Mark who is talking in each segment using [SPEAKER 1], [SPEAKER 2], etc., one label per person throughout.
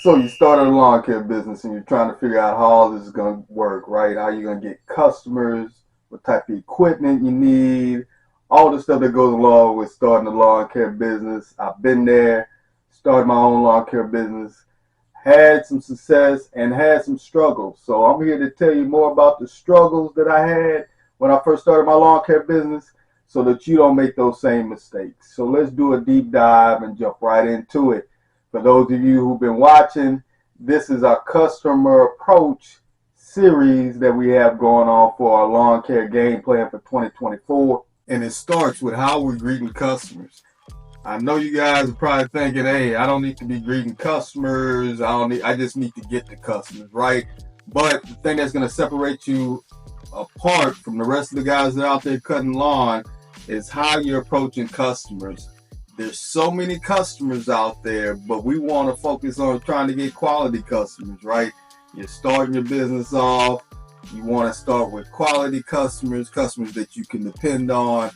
[SPEAKER 1] So you started a lawn care business and you're trying to figure out how all this is going to work, right? How you're going to get customers, what type of equipment you need, all the stuff that goes along with starting a lawn care business. I've been there, started my own lawn care business, had some success and had some struggles. So I'm here to tell you more about the struggles that I had when I first started my lawn care business so that you don't make those same mistakes. So let's do a deep dive and jump right into it. For those of you who've been watching, this is our customer approach series that we have going on for our lawn care game plan for 2024. And it starts with how we're greeting customers. I know you guys are probably thinking, hey, I don't need to be greeting customers. I just need to get the customers, right? But the thing that's going to separate you apart from the rest of the guys that are out there cutting lawn is how you're approaching customers. There's so many customers out there, but we want to focus on trying to get quality customers, right? You're starting your business off. You want to start with quality customers, customers that you can depend on,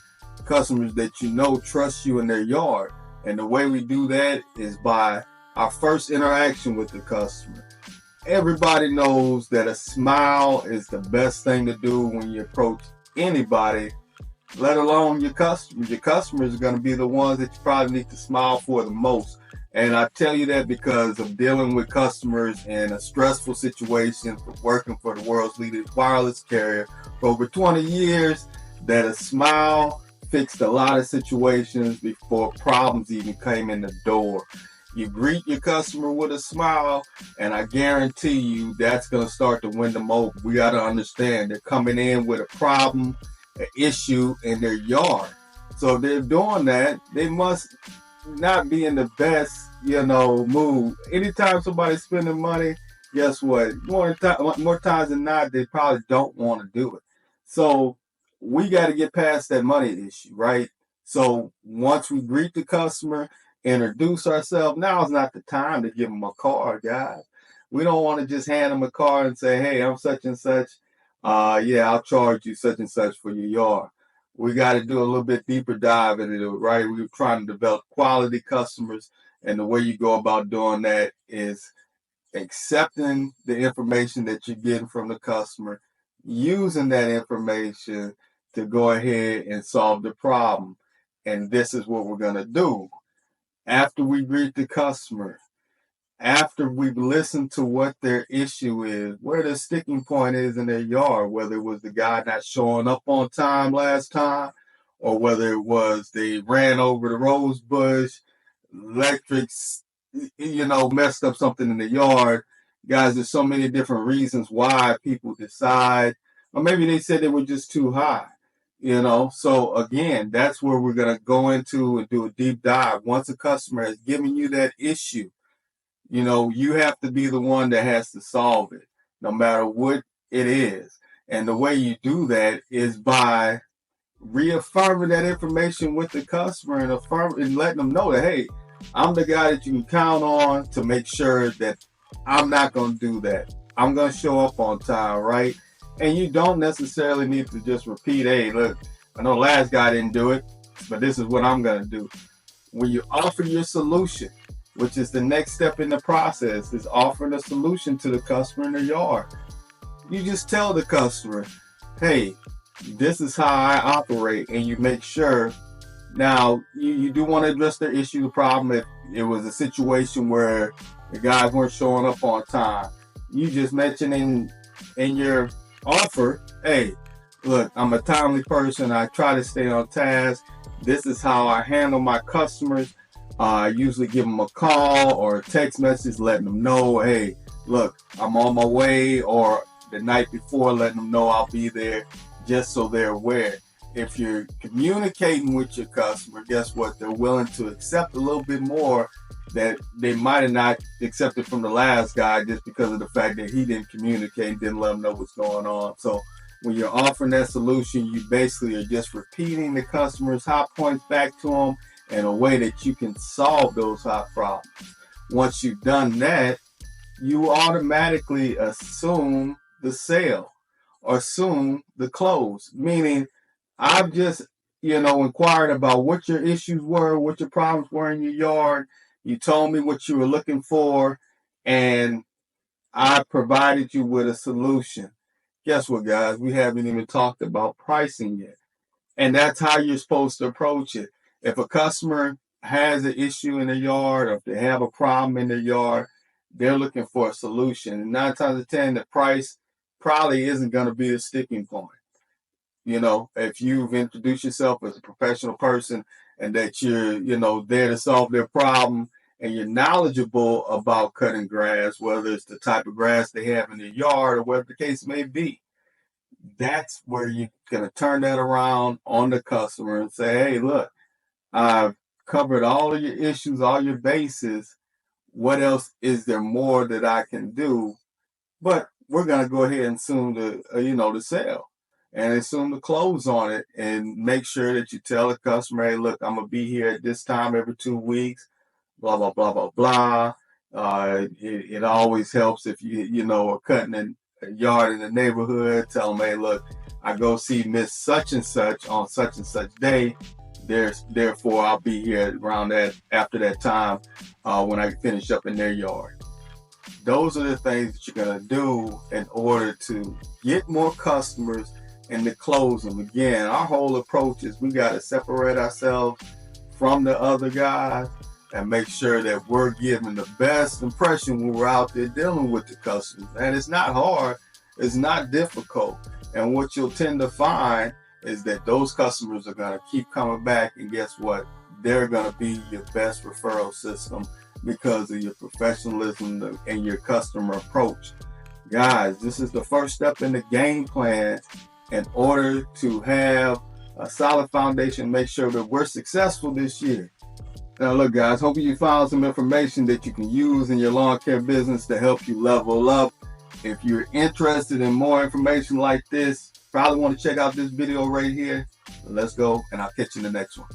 [SPEAKER 1] customers that you know trust you in their yard. And the way we do that is by our first interaction with the customer. Everybody knows that a smile is the best thing to do when you approach anybody, let alone your customers. Your customers are going to be the ones that you probably need to smile for the most. And I tell you that because of dealing with customers in a stressful situation, for working for the world's leading wireless carrier for over 20 years, that a smile fixed a lot of situations before problems even came in the door. You greet your customer with a smile, and I guarantee you that's going to start to win them over. We got to understand they're coming in with a problem, an issue in their yard. So if they're doing that, they must not be in the best, mood. Anytime somebody's spending money, guess what? More times than not, they probably don't want to do it. So we got to get past that money issue, right? So once we greet the customer, introduce ourselves, now is not the time to give them a card, guys. We don't want to just hand them a card and say, hey, I'm such and such. Yeah, I'll charge you such and such for your yard. We got to do a little bit deeper dive into it, right? We're trying to develop quality customers, and the way you go about doing that is accepting the information that you're getting from the customer, using that information to go ahead and solve the problem. And this is what we're going to do. After we greet the customer, after we've listened to what their issue is, where the sticking point is in their yard, whether it was the guy not showing up on time last time, or whether it was they ran over the rose bush, electrics, messed up something in the yard. Guys, there's so many different reasons why people decide, or maybe they said they were just too high. So again, that's where we're going to go into and do a deep dive. Once a customer has given you that issue, you have to be the one that has to solve it, no matter what it is. And the way you do that is by reaffirming that information with the customer and letting them know that, hey, I'm the guy that you can count on to make sure that I'm not going to do that. I'm going to show up on time, right? And you don't necessarily need to just repeat, hey, look, I know the last guy didn't do it, but this is what I'm going to do. When you offer your solution, which is the next step in the process, is offering a solution to the customer in their yard. You just tell the customer, hey, this is how I operate, and you make sure. Now, you do want to address their issue, the problem. If it was a situation where the guys weren't showing up on time, you just mention in your offer, hey, look, I'm a timely person. I try to stay on task. This is how I handle my customers. I usually give them a call or a text message letting them know, hey, look, I'm on my way, or the night before letting them know I'll be there, just so they're aware. If you're communicating with your customer, guess what? They're willing to accept a little bit more that they might have not accepted from the last guy just because of the fact that he didn't communicate, didn't let them know what's going on. So when you're offering that solution, you basically are just repeating the customer's hot points back to them in a way that you can solve those hot problems. Once you've done that, you automatically assume the sale or assume the close, meaning I've just, inquired about what your issues were, what your problems were in your yard. You told me what you were looking for, and I provided you with a solution. Guess what, guys? We haven't even talked about pricing yet. And that's how you're supposed to approach it. If a customer has an issue in their yard, or if they have a problem in their yard, they're looking for a solution. And 9 times out of 10, the price probably isn't going to be the sticking point. You know, if you've introduced yourself as a professional person and that you're, there to solve their problem, and you're knowledgeable about cutting grass, whether it's the type of grass they have in their yard or whatever the case may be, that's where you're going to turn that around on the customer and say, hey, look, I've covered all of your issues, all your bases. What else is there more that I can do? But we're going to go ahead and assume the sale and assume the close on it, and make sure that you tell the customer, hey, look, I'm going to be here at this time every 2 weeks, blah, blah, blah, blah, blah. It always helps if you are cutting in a yard in the neighborhood. Tell them, hey, look, I go see Miss Such and Such on such and such day. Therefore, I'll be here around that after that time when I finish up in their yard. Those are the things that you're going to do in order to get more customers and to close them. Again, our whole approach is we got to separate ourselves from the other guys and make sure that we're giving the best impression when we're out there dealing with the customers. And it's not hard, it's not difficult. And what you'll tend to find is that those customers are going to keep coming back, and guess what? They're going to be your best referral system because of your professionalism and your customer approach. Guys, this is the first step in the game plan in order to have a solid foundation, make sure that we're successful this year. Now look, guys, hope you found some information that you can use in your lawn care business to help you level up. If you're interested in more information like this, probably want to check out this video right here. Let's go, and I'll catch you in the next one.